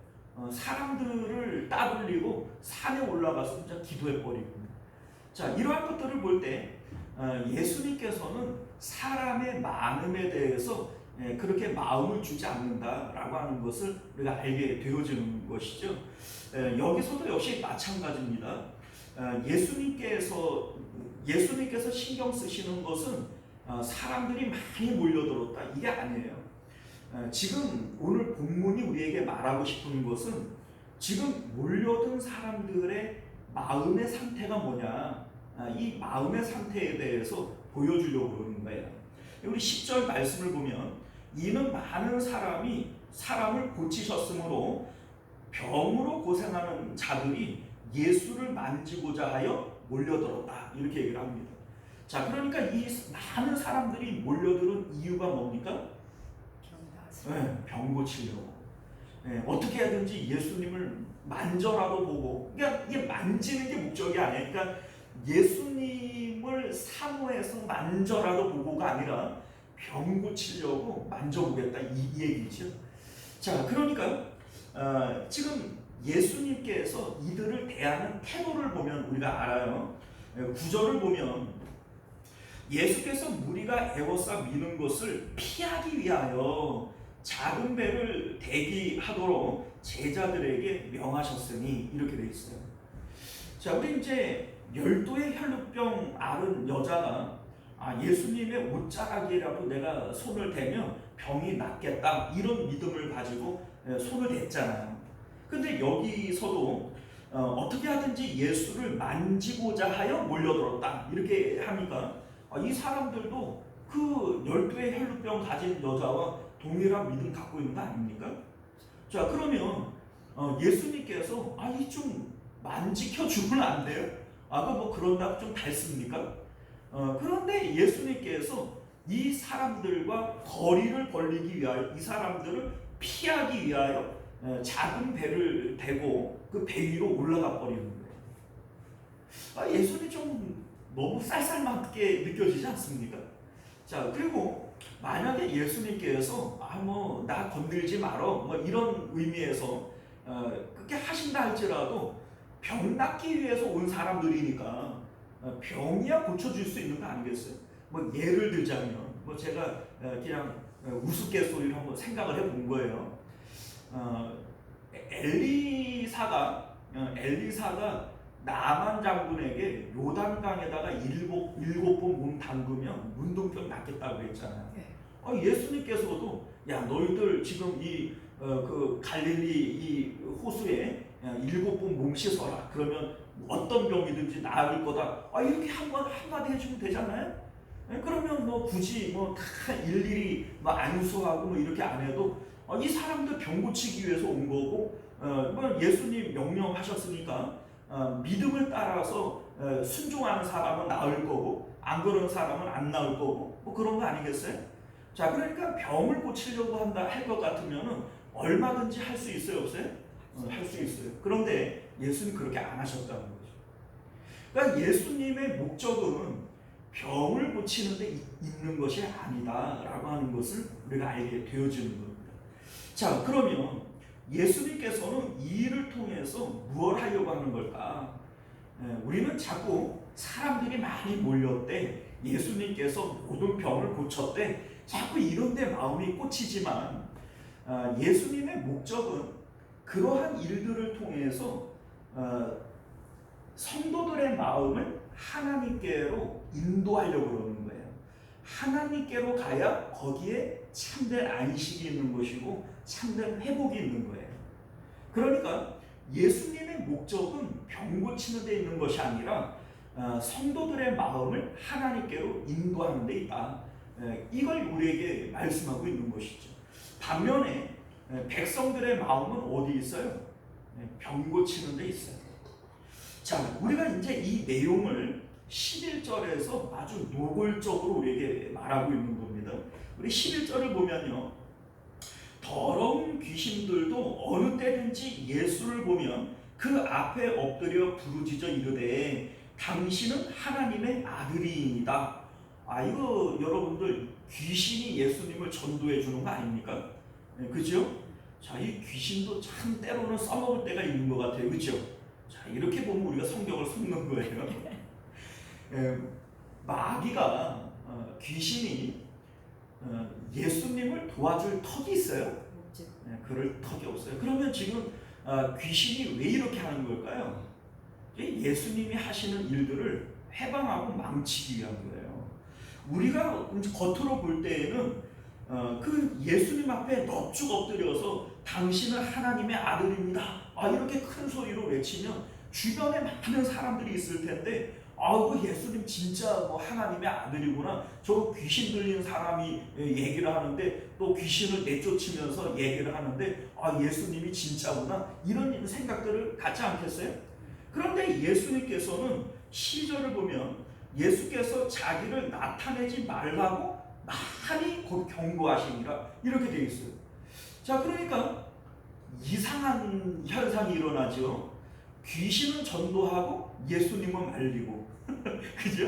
사람들을 따돌리고 산에 올라가서 진짜 기도해버리고. 자, 이러한 것들을 볼 때 예수님께서는 사람의 많음에 대해서 그렇게 마음을 주지 않는다라고 하는 것을 우리가 알게 되어지는 것이죠. 여기서도 역시 마찬가지입니다. 예수님께서 신경 쓰시는 것은 사람들이 많이 몰려들었다, 이게 아니에요. 지금 오늘 본문이 우리에게 말하고 싶은 것은 지금 몰려든 사람들의 마음의 상태가 뭐냐, 이 마음의 상태에 대해서 보여주려고 그러는 거예요. 우리 10절 말씀을 보면 이는 많은 사람이 사람을 고치셨으므로 병으로 고생하는 자들이 예수를 만지고자 하여 몰려들었다, 이렇게 얘기를 합니다. 자, 그러니까 이 많은 사람들이 몰려드는 이유가 뭡니까? 병 고치려고. 어떻게 하든지 예수님을 만져라도 보고, 그러니까 이게 만지는 게 목적이 아니에요. 그러니까 예수님을 사모해서 만져라도 보고가 아니라 병 고치려고 만져보겠다, 이 얘기죠. 자, 그러니까 지금 예수님께서 이들을 대하는 태도를 보면 우리가 알아요. 9절을 보면 예수께서 무리가 에워싸 미는 것을 피하기 위하여 작은 배를 대기하도록 제자들에게 명하셨으니, 이렇게 돼 있어요. 자, 우리 이제 12의 혈루병 앓은 여자가 예수님의 옷자락이라도 내가 손을 대면 병이 낫겠다, 이런 믿음을 가지고 손을 댔잖아요. 근데 여기서도 어떻게 하든지 예수를 만지고자 하여 몰려들었다, 이렇게 하니까 이 사람들도 그 12의 혈루병 가진 여자와 동일한 믿음 갖고 있는 거 아닙니까? 자, 그러면 예수님께서 이 좀 만지켜 주면 안 돼요? 뭐 그런다고 좀 닳습니까? 그런데 예수님께서 이 사람들과 거리를 벌리기 위하여, 이 사람들을 피하기 위하여 작은 배를 대고 그 배 위로 올라가 버리는 거예요. 예수님이 좀 너무 쌀쌀맞게 느껴지지 않습니까? 자, 그리고 만약에 예수님께서 나 건들지 말어, 이런 의미에서 그렇게 하신다 할지라도 병 낫기 위해서 온 사람들이니까 병이야 고쳐줄 수 있는 거 아니겠어요? 예를 들자면 제가 그냥 우스갯소리로 한번 생각을 해본 거예요. 엘리사가 나만 장군에게 요단강에다가 일곱 번 몸 담그면 문둥병 낫겠다고 했잖아요. 예수님께서도 너희들 지금 그 갈릴리 이 호수에 7번 몸 씻어라, 그러면 어떤 병이든지 나을 거다, 이렇게 한마디 해주면 되잖아요. 그러면 굳이 다 일일이 안수하고 이렇게 안 해도 이 사람들 병 고치기 위해서 온 거고, 예수님 명령하셨으니까 믿음을 따라서 순종하는 사람은 나을 거고, 안 그러는 사람은 안 나을 거고, 그런 거 아니겠어요? 자, 그러니까 병을 고치려고 할 것 같으면은 얼마든지 할 수 있어요, 없어요? 할 수 있어요. 그런데 예수님 그렇게 안 하셨다는 거죠. 그러니까 예수님의 목적은 병을 고치는 데 있는 것이 아니다라고 하는 것을 우리가 알게 되어지는 겁니다. 자, 그러면 예수님께서는 이 일을 통해서 무엇을 하려고 하는 걸까? 우리는 자꾸 사람들이 많이 몰렸대, 예수님께서 모든 병을 고쳤대, 자꾸 이런 데 마음이 꽂히지만 예수님의 목적은 그러한 일들을 통해서 성도들의 마음을 하나님께로 인도하려고 그러는 거예요. 하나님께로 가야 거기에 참된 안식이 있는 것이고 참된 회복이 있는 거예요. 그러니까 예수님의 목적은 병 고치는 데 있는 것이 아니라 성도들의 마음을 하나님께로 인도하는 데 있다. 이걸 우리에게 말씀하고 있는 것이죠. 반면에 백성들의 마음은 어디 있어요? 병 고치는 데 있어요. 자, 우리가 이제 이 내용을 11절에서 아주 노골적으로 우리에게 말하고 있는 겁니다. 우리 11절을 보면요, 더러운 귀신들도 어느 때든지 예수를 보면 그 앞에 엎드려 부르짖어 이르되 당신은 하나님의 아들이이다. 이거 여러분들 귀신이 예수님을 전도해 주는 거 아닙니까? 그죠? 자, 이 귀신도 참 때로는 써먹을 때가 있는 것 같아요. 그죠? 자, 이렇게 보면 우리가 성경을 속는 거예요. 마귀가 귀신이 예수님을 도와줄 턱이 있어요? 그럴 턱이 없어요. 그러면 지금 귀신이 왜 이렇게 하는 걸까요? 예수님이 하시는 일들을 해방하고 망치기 위한 거예요. 우리가 겉으로 볼 때에는 그 예수님 앞에 넙죽 엎드려서 당신은 하나님의 아들입니다, 이렇게 큰 소리로 외치면 주변에 많은 사람들이 있을 텐데, 그 예수님 진짜 뭐 하나님의 아들이구나, 저 귀신 들린 사람이 얘기를 하는데 또 귀신을 내쫓으면서 얘기를 하는데 예수님이 진짜구나, 이런 생각들을 갖지 않겠어요? 그런데 예수님께서는 시절을 보면 예수께서 자기를 나타내지 말라고 많이 경고하시니라 이렇게 되어 있어요. 자, 그러니까 이상한 현상이 일어나죠. 귀신은 전도하고 예수님은 말리고 그죠?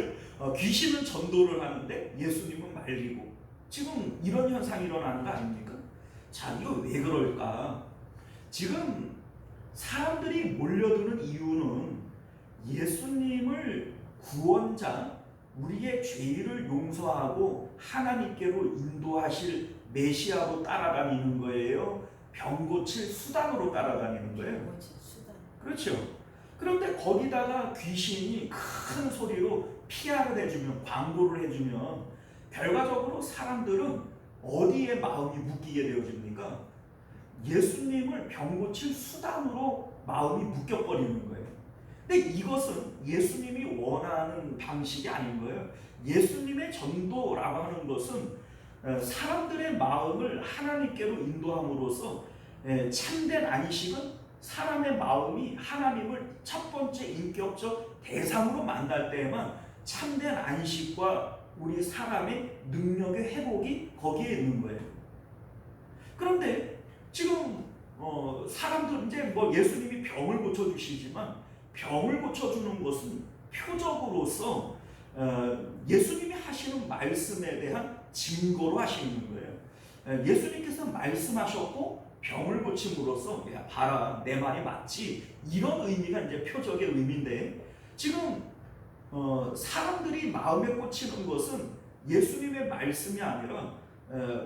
귀신은 전도를 하는데 예수님은 말리고, 지금 이런 현상이 일어나는 거 아닙니까? 자, 이거 왜 그럴까? 지금 사람들이 몰려드는 이유는 예수님을 구원자, 우리의 죄를 용서하고 하나님께로 인도하실 메시아로 따라다니는 거예요? 병 고칠 수단으로 따라다니는 거예요? 그렇죠. 그런데 거기다가 귀신이 큰 소리로 PR을 해주면, 광고를 해주면 결과적으로 사람들은 어디에 마음이 묶이게 되어집니까? 예수님을 병 고칠 수단으로 마음이 묶여버리는 거예요. 근데 이것은 예수님이 원하는 방식이 아닌 거예요. 예수님의 전도라고 하는 것은 사람들의 마음을 하나님께로 인도함으로써 참된 안식은 사람의 마음이 하나님을 첫 번째 인격적 대상으로 만날 때에만 참된 안식과 우리 사람의 능력의 회복이 거기에 있는 거예요. 그런데 지금 사람들 이제 뭐 예수님이 병을 고쳐주시지만 병을 고쳐주는 것은 표적으로서 예수님이 하시는 말씀에 대한 증거로 하시는 거예요. 예수님께서 말씀하셨고 병을 고침으로써 야, 봐라, 내 말이 맞지, 이런 의미가 이제 표적의 의미인데, 지금 사람들이 마음에 꽂히는 것은 예수님의 말씀이 아니라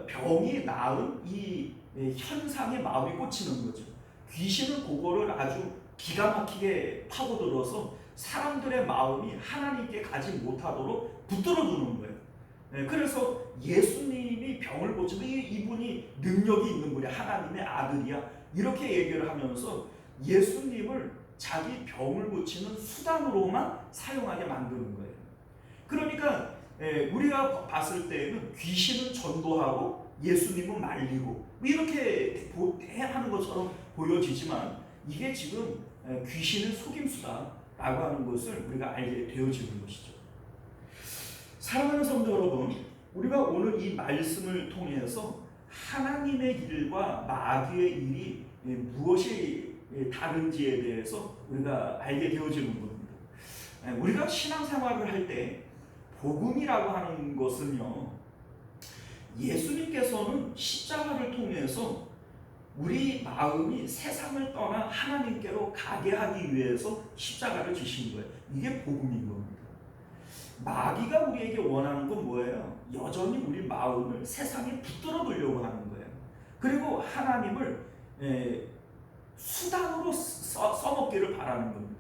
병이 나은 이 현상에 마음이 꽂히는 거죠. 귀신은 그거를 아주 기가 막히게 파고들어서 사람들의 마음이 하나님께 가지 못하도록 붙들어두는 거예요. 그래서 예수님이 병을 고치면 이분이 능력이 있는 분이야, 하나님의 아들이야, 이렇게 얘기를 하면서 예수님을 자기 병을 고치는 수단으로만 사용하게 만드는 거예요. 그러니까 우리가 봤을 때는 귀신은 전도하고 예수님은 말리고 이렇게 하는 것처럼 보여지지만 이게 지금 귀신의 속임수다라고 하는 것을 우리가 알게 되어지는 것이죠. 사랑하는 성도 여러분, 우리가 오늘 이 말씀을 통해서 하나님의 일과 마귀의 일이 무엇이 다른지에 대해서 우리가 알게 되어지는 겁니다. 우리가 신앙생활을 할 때 복음이라고 하는 것은요, 예수님께서는 십자가를 통해서 우리 마음이 세상을 떠나 하나님께로 가게 하기 위해서 십자가를 지신 거예요. 이게 복음인 겁니다. 마귀가 우리에게 원하는 건 뭐예요? 여전히 우리 마음을 세상에 붙들어 놓으려고 하는 거예요. 그리고 하나님을 수단으로 써먹기를 바라는 겁니다.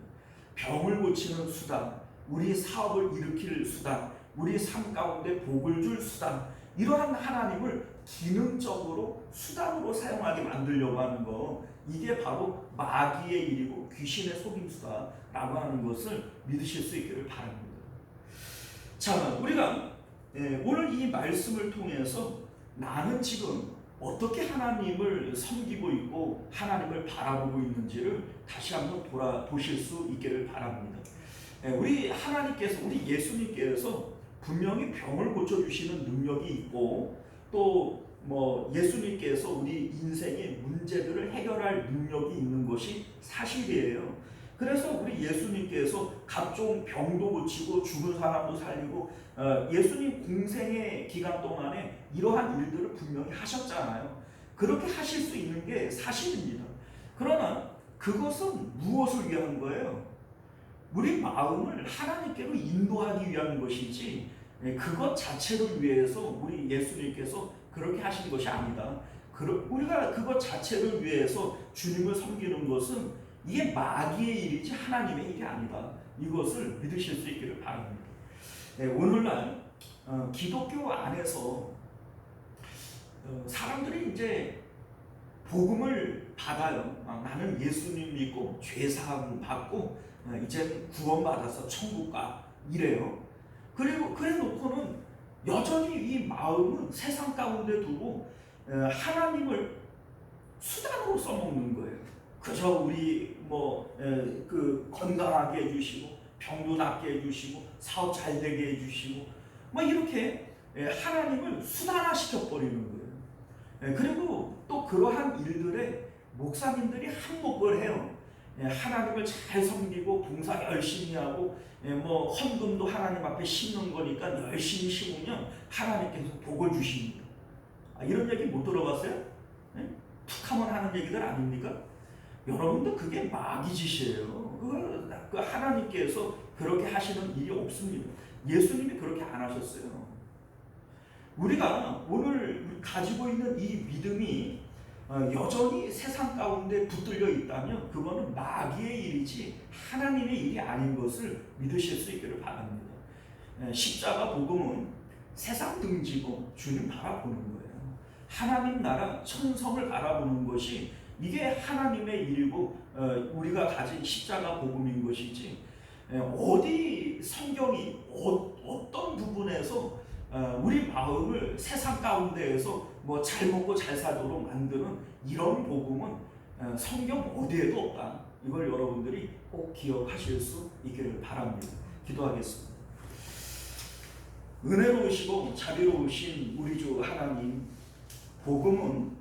병을 고치는 수단, 우리 사업을 일으킬 수단, 우리 삶 가운데 복을 줄 수단, 이러한 하나님을 기능적으로 수단으로 사용하게 만들려고 하는 거, 이게 바로 마귀의 일이고 귀신의 속임수다라고 하는 것을 믿으실 수 있기를 바랍니다. 자, 우리가 오늘 이 말씀을 통해서 나는 지금 어떻게 하나님을 섬기고 있고 하나님을 바라보고 있는지를 다시 한번 돌아보실 수 있기를 바랍니다. 우리 하나님께서, 우리 예수님께서 분명히 병을 고쳐주시는 능력이 있고, 또 예수님께서 우리 인생의 문제들을 해결할 능력이 있는 것이 사실이에요. 그래서 우리 예수님께서 각종 병도 고치고 죽은 사람도 살리고 예수님 공생의 기간 동안에 이러한 일들을 분명히 하셨잖아요. 그렇게 하실 수 있는 게 사실입니다. 그러나 그것은 무엇을 위한 거예요? 우리 마음을 하나님께로 인도하기 위한 것이지 그것 자체를 위해서 우리 예수님께서 그렇게 하신 것이 아니다. 우리가 그것 자체를 위해서 주님을 섬기는 것은 이게 마귀의 일이지 하나님의 일이 아니다. 이것을 믿으실 수 있기를 바랍니다. 오늘날 기독교 안에서 사람들이 이제 복음을 받아요. 나는 예수님 믿고 죄사함 받고 이제 구원받아서 천국 가, 이래요. 그리고 그래 놓고는 여전히 이 마음은 세상 가운데 두고 하나님을 수단으로 써먹는 거예요. 그저 우리 건강하게 해주시고 병도 낫게 해주시고 사업 잘 되게 해주시고 이렇게 하나님을 수단화시켜 버리는 거예요. 그리고 또 그러한 일들에 목사님들이 한몫을 해요. 하나님을 잘 섬기고 봉사 열심히 하고 헌금도 하나님 앞에 심는 거니까 열심히 심으면 하나님께서 복을 주십니다. 이런 얘기 못 들어봤어요? 툭하면 하는 얘기들 아닙니까? 여러분들 그게 마귀 짓이에요. 그 하나님께서 그렇게 하시는 일이 없습니다. 예수님이 그렇게 안 하셨어요. 우리가 오늘 가지고 있는 이 믿음이 여전히 세상 가운데 붙들려 있다면 그거는 마귀의 일이지 하나님의 일이 아닌 것을 믿으실 수 있기를 바랍니다. 십자가 복음은 세상 등지고 주님 바라보는 거예요. 하나님 나라 천성을 바라보는 것이 이게 하나님의 일이고 우리가 가진 십자가 복음인 것이지, 어디 성경이 어떤 부분에서 우리 마음을 세상 가운데에서 잘 먹고 잘 살도록 만드는 이런 복음은 성경 어디에도 없다. 이걸 여러분들이 꼭 기억하실 수 있기를 바랍니다. 기도하겠습니다. 은혜로우시고 자비로우신 우리 주 하나님, 복음은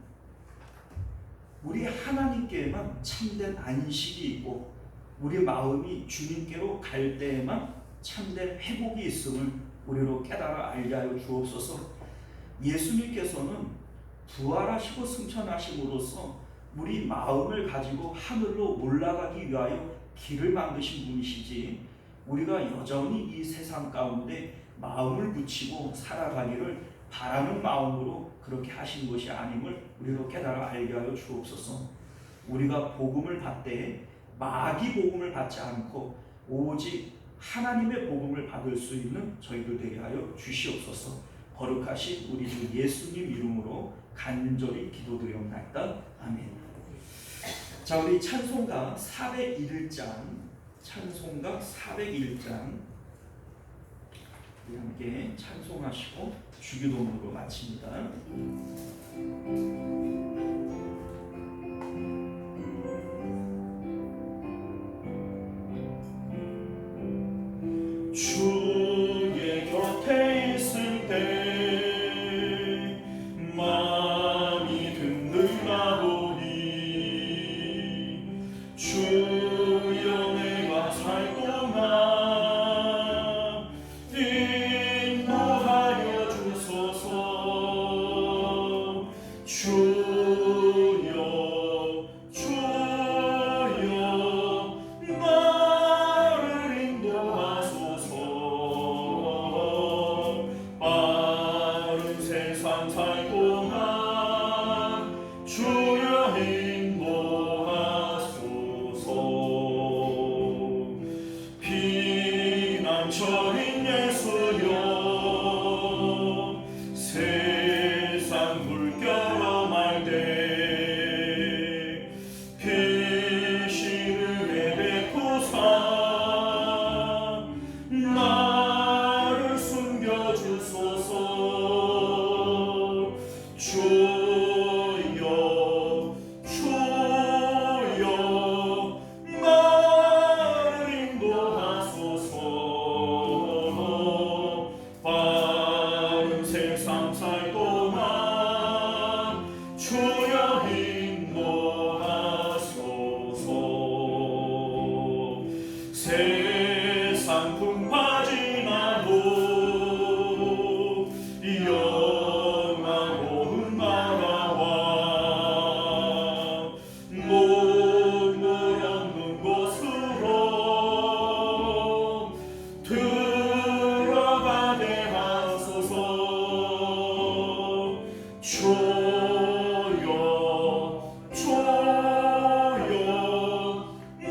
우리 하나님께만 참된 안식이 있고 우리 마음이 주님께로 갈 때에만 참된 회복이 있음을 우리로 깨달아 알게 하여 주옵소서. 예수님께서는 부활하시고 승천하심으로써 우리 마음을 가지고 하늘로 올라가기 위하여 길을 만드신 분이시지, 우리가 여전히 이 세상 가운데 마음을 붙이고 살아가기를 바라는 마음으로 그렇게 하신 것이 아님을 우리로 깨달아 알게 하여 주옵소서. 우리가 복음을 받되 마귀 복음을 받지 않고 오직 하나님의 복음을 받을 수 있는 저희들 되게 하여 주시옵소서. 거룩하신 우리 주 예수님 이름으로 간절히 기도드리옵나이다. 아멘. 자, 우리 찬송가 401장, 찬송가 401장 우리 함께 찬송하시고 주기도문으로 마칩니다. 주의 곁에 있을 때 마음이 든든하오니 주여 내가 살 동안 주여 주여 나를 인도하소서. 빠른 세상 살 동안 주여 인도하소서. 피난처인 예수여 세상 물결어 말되 계시를 베푸사 나를 숨겨주소서. 주여 주여 나를 인도하소서. 빠른 세상 살 동안 주여 인도하소서. 세상 풍파지 나도 영화로운 나라와 눈물 없는 곳으로 들어가게 하소서. 주여 주여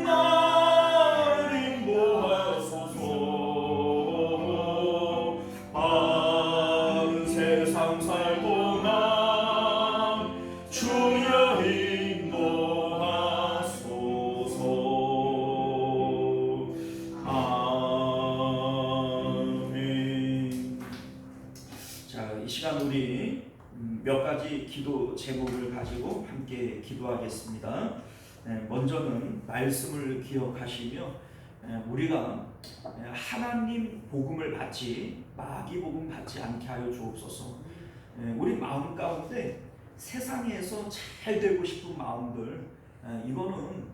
나를 인도하소서. 빠른 세상 살 동안 주여 인도하소서. 아멘. 자, 이 시간 우리 몇 가지 기도 제목을 가지고 함께 기도하겠습니다. 먼저는 말씀을 기억하시며 우리가 하나님 복음을 받지 마귀 복음 받지 않게 하여 주옵소서. 우리 마음 가운데 세상에서 잘 되고 싶은 마음들, 이거는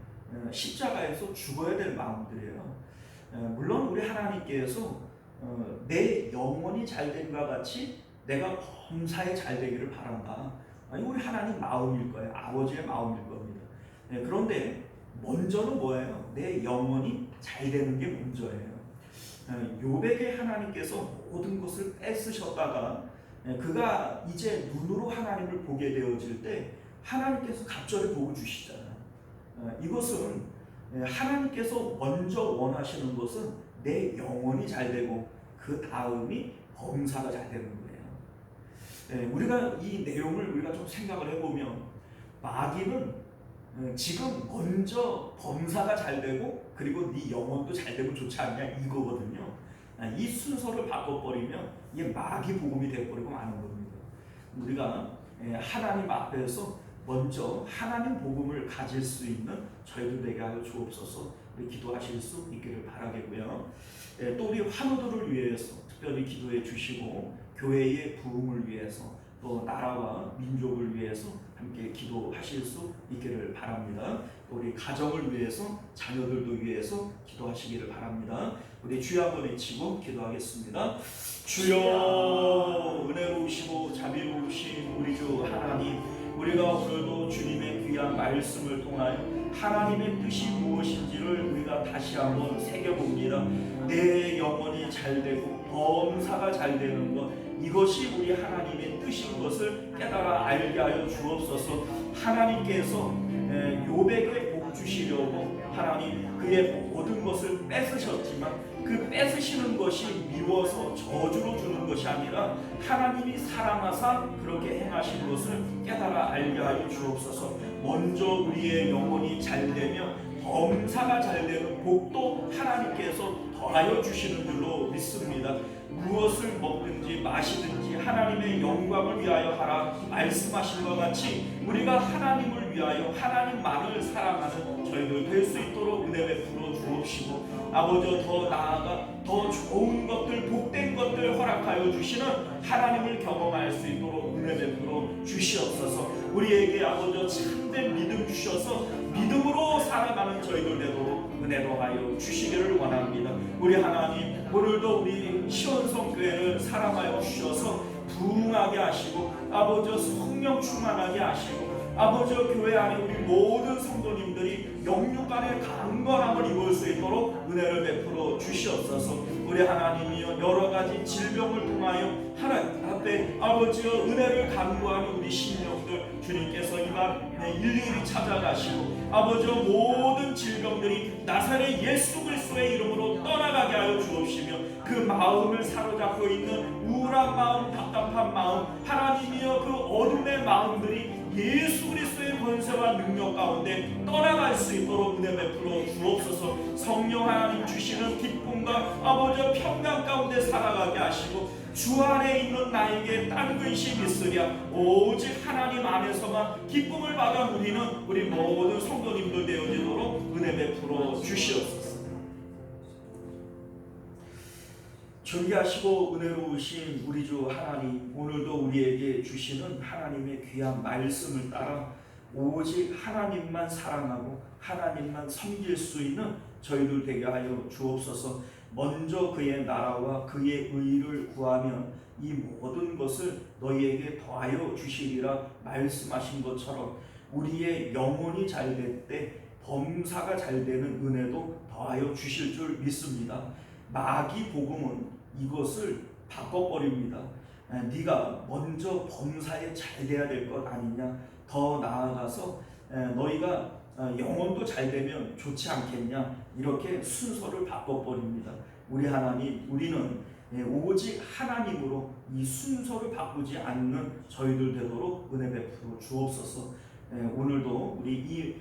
십자가에서 죽어야 될 마음들이에요. 물론 우리 하나님께서 내 영혼이 잘 된과 같이 내가 범사에 잘 되기를 바란다. 우리 하나님 마음일 거예요. 아버지의 마음일 겁니다. 그런데 먼저는 뭐예요? 내 영혼이 잘 되는 게 먼저예요. 욥에게 하나님께서 모든 것을 뺏으셨다가 그가 이제 눈으로 하나님을 보게 되어질 때 하나님께서 갑절에 복을 주시잖아요. 이것은 하나님께서 먼저 원하시는 것은 내 영혼이 잘 되고 그 다음이 범사가 잘 되는 거예요. 우리가 이 내용을 우리가 좀 생각을 해보면 마귀는 지금 먼저 범사가 잘 되고 그리고 네 영혼도 잘 되면 좋지 않냐 이거거든요. 이 순서를 바꿔버리면 이게 마귀 복음이 되어버리고 마는 겁니다. 우리가 하나님 앞에서 먼저 하나님 복음을 가질 수 있는 저희들 되게 하여 주옵소서. 우리 기도하실 수 있기를 바라겠고요. 또 우리 환우들을 위해서 특별히 기도해 주시고 교회의 부흥을 위해서 또 나라와 민족을 위해서 함께 기도하실 수 있기를 바랍니다. 우리 가정을 위해서 자녀들도 위해서 기도하시기를 바랍니다. 우리 주여 한번 외치고 기도하겠습니다. 주여 은혜로우시고 자비로우신 우리 주 하나님, 우리가 오늘도 주님의 귀한 말씀을 통하여 하나님의 뜻이 무엇인지를 우리가 다시 한번 새겨봅니다. 내 영혼이 잘되고 범사가 잘되는 것, 이것이 우리 하나님의 뜻인 것을 깨달아 알게 하여 주옵소서. 하나님께서 욥에게 복 주시려고 하나님 그의 모든 것을 뺏으셨지만 그 뺏으시는 것이 미워서 저주로 주는 것이 아니라 하나님이 사랑하사 그렇게 행하신 것을 깨달아 알게 하여 주옵소서. 먼저 우리의 영혼이 잘되며 범사가 잘되는 복도 하나님께서 더하여 주시는 줄로 믿습니다. 무엇을 먹든지 마시든지 하나님의 영광을 위하여 하라 말씀하신 것 같이 우리가 하나님을 위하여 하나님만을 사랑하는 저희들 될 수 있도록 은혜 베풀어 주옵시고, 아버지 더 나아가 더 좋은 것들 복된 것들 허락하여 주시는 하나님을 경험할 수 있도록 은혜 베풀어 주시옵소서. 우리에게 아버지 참된 믿음 주셔서 믿음으로 살아가는 저희들 되도록 은혜로 하여 주시기를 원합니다. 우리 하나님, 오늘도 우리 시온성교회를 사랑하여 주셔서 부흥하게 하시고 아버지 성령 충만하게 하시고 아버지 교회 안에 우리 모든 성도님들이 영육 안에 강건함을 입을 수 있도록 은혜를 베풀어 주시옵소서. 우리 하나님이여 여러 가지 질병을 통하여 하나님 앞에 아버지여 은혜를 간구하는 우리 심령들 주님께서 이밤 일일이 찾아가시고 아버지여 모든 질병들이 나사렛 예수 그리스도의 이름으로 떠나가게 하여 주옵시며 그 마음을 사로잡고 있는 우울한 마음, 답답한 마음, 하나님이여 그 어둠의 마음들이 예수 그리스도의 권세와 능력 가운데 떠나갈 수 있도록 은혜 베풀어 주옵소서. 성령 하나님 주시는 기쁨과 아버지의 평강 가운데 살아가게 하시고 주 안에 있는 나에게 딴 근심 있으랴 오직 하나님 안에서만 기쁨을 받아 누리는 우리 모든 성도님들 되어지도록 은혜 베풀어 주시옵소서. 존귀하시고 은혜로우신 우리 주 하나님, 오늘도 우리에게 주시는 하나님의 귀한 말씀을 따라 오직 하나님만 사랑하고 하나님만 섬길 수 있는 저희들 되게 하여 주옵소서. 먼저 그의 나라와 그의 의를 구하면 이 모든 것을 너희에게 더하여 주시리라 말씀하신 것처럼 우리의 영혼이 잘 될 때 범사가 잘 되는 은혜도 더하여 주실 줄 믿습니다. 마귀 복음은 이것을 바꿔버립니다. 네가 먼저 범사에 잘 돼야 될 것 아니냐, 더 나아가서 너희가 영혼도 잘 되면 좋지 않겠냐, 이렇게 순서를 바꿔버립니다. 우리 하나님, 우리는 오직 하나님으로 이 순서를 바꾸지 않는 저희들 되도록 은혜 베풀어 주옵소서. 오늘도 우리 이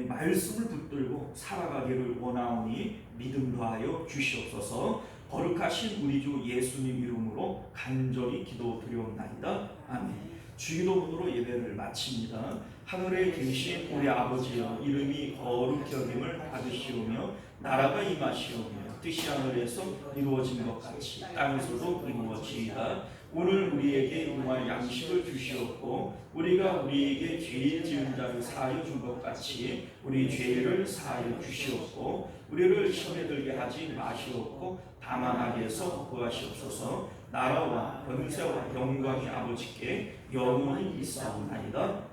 말씀을 붙들고 살아가기를 원하오니 믿음 더하여 주시옵소서. 거룩하신 우리 주 예수님 이름으로 간절히 기도드리옵나이다. 아멘. 주기도문으로 예배를 마칩니다. 하늘에 계신 우리 아버지여, 이름이 거룩히 여김을 받으시오며 나라가 임하시오며 뜻이 하늘에서 이루어진 것 같이 땅에서도 이루어지이다. 오늘 우리에게 일용할 양식을 주시옵고 우리가 우리에게 죄 지은 자를 사하여 준 것 같이 우리 죄를 사하여 주시옵고 우리를 시험에 들게 하지 마시옵고 다만 악에서 구하시옵소서. 나라와 권세와 영광이 아버지께 영원히 있사옵나이다.